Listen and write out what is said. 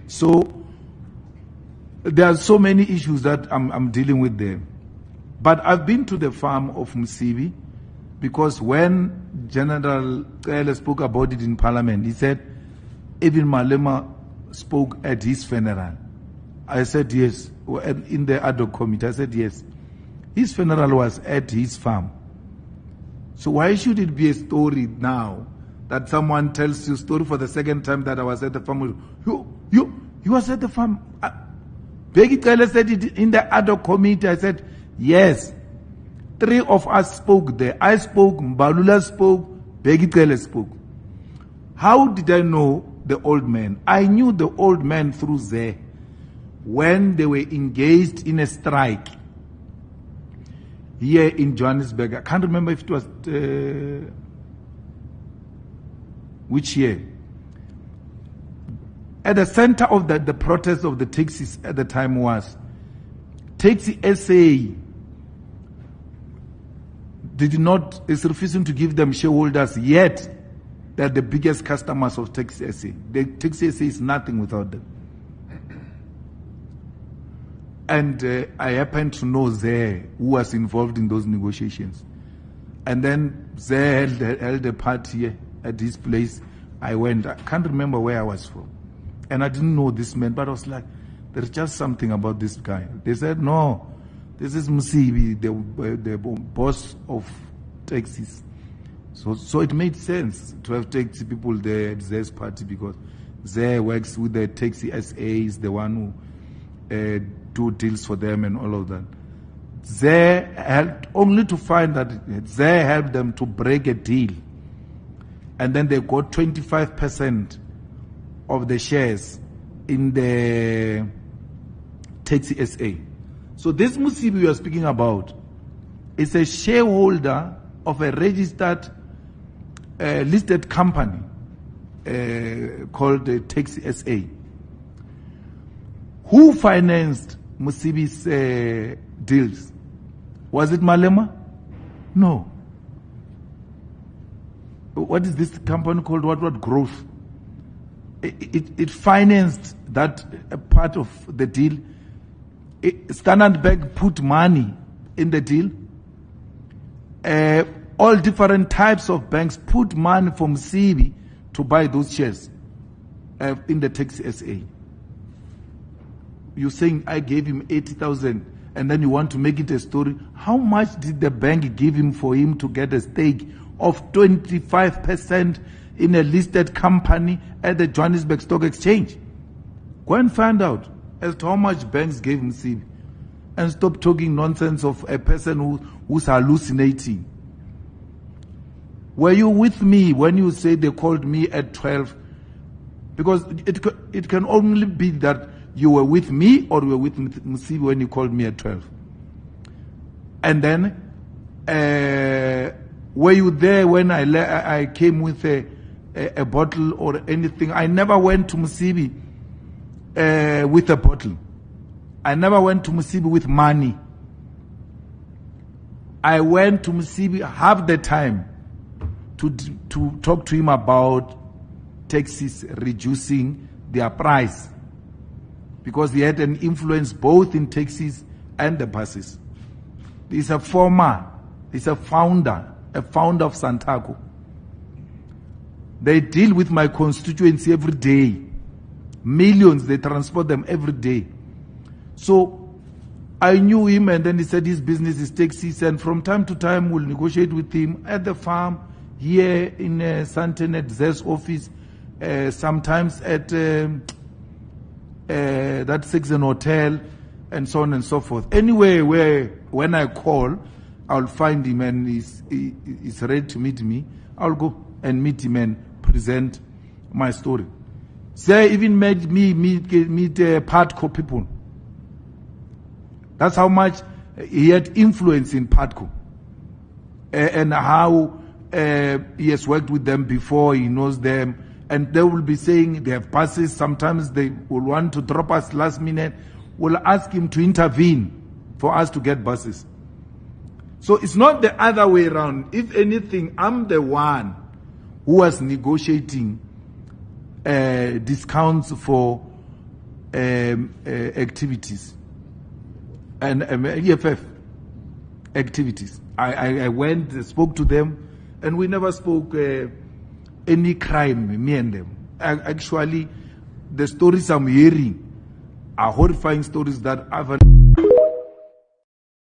So there are so many issues that I'm dealing with there. But I've been to the farm of Msibi because when General Kele spoke about it in Parliament, he said even Malema spoke at his funeral. I said yes. In the ad hoc committee, I said yes. His funeral was at his farm. So why should it be a story now that someone tells you a story for the second time that I was at the farm? You was at the farm. Bheki Cele said it in the ad hoc committee. I said yes. 3 of us spoke there. I spoke, Mbalula spoke, Bheki Cele spoke. How did I know the old man? I knew the old man through there when they were engaged in a strike here in Johannesburg. I can't remember if it was which year. At the center of the protest of the taxis at the time was Taxi SA is refusing to give them shareholders, yet they're the biggest customers of Taxi SA. The Taxi SA is nothing without them. And I happened to know Zé, who was involved in those negotiations. And then Zé held a party at his place. I went. I can't remember where I was from. And I didn't know this man, but I was like, there's just something about this guy. They said, no, this is Msibi, the boss of taxis. So it made sense to have taxi people there at Zé's party because Zé works with the Taxi SA, is the one who do deals for them and all of that. Zé helped only to find that Zé helped them to break a deal. And then they got 25% of the shares in the Taxi SA. So this Msibi we are speaking about is a shareholder of a registered listed company called the Taxi SA. Who financed Msibi's deals? Was it Malema? No. What is this company called? What growth? It financed that part of the deal. Standard Bank put money in the deal. All different types of banks put money from Msibi to buy those shares in the Taxi SA. You're saying I gave him 80,000 and then you want to make it a story. How much did the bank give him for him to get a stake of 25% in a listed company at the Johannesburg Stock Exchange? Go and find out as to how much banks gave Msibi. And stop talking nonsense of a person who's hallucinating. Were you with me when you say they called me at 12? Because it can only be that you were with me or you were with Msibi when you called me at 12. And then, were you there when I came with a bottle or anything? I never went to Msibi with a bottle. I never went to Msibi with money. I went to Msibi half the time to talk to him about taxis reducing their price, because he had an influence both in taxis and the buses. He's a founder of Santaco. They deal with my constituency every day. Millions, they transport them every day. So I knew him, and then he said his business is taxis, and from time to time we'll negotiate with him at the farm, here in Sandton at Zé's office, sometimes at that Sixen Hotel, and so on and so forth. Anyway, when I call, I'll find him and he's ready to meet me. I'll go and meet him and present my story. They even made me meet Partco people. That's how much he had influence in Partco. And how he has worked with them before, he knows them. And they will be saying they have buses. Sometimes they will want to drop us last minute. We'll ask him to intervene for us to get buses. So it's not the other way around. If anything, I'm the one who was negotiating discounts for activities and EFF activities. I went, spoke to them, and we never spoke any crime, me and them. Actually, the stories I'm hearing are horrifying stories that I've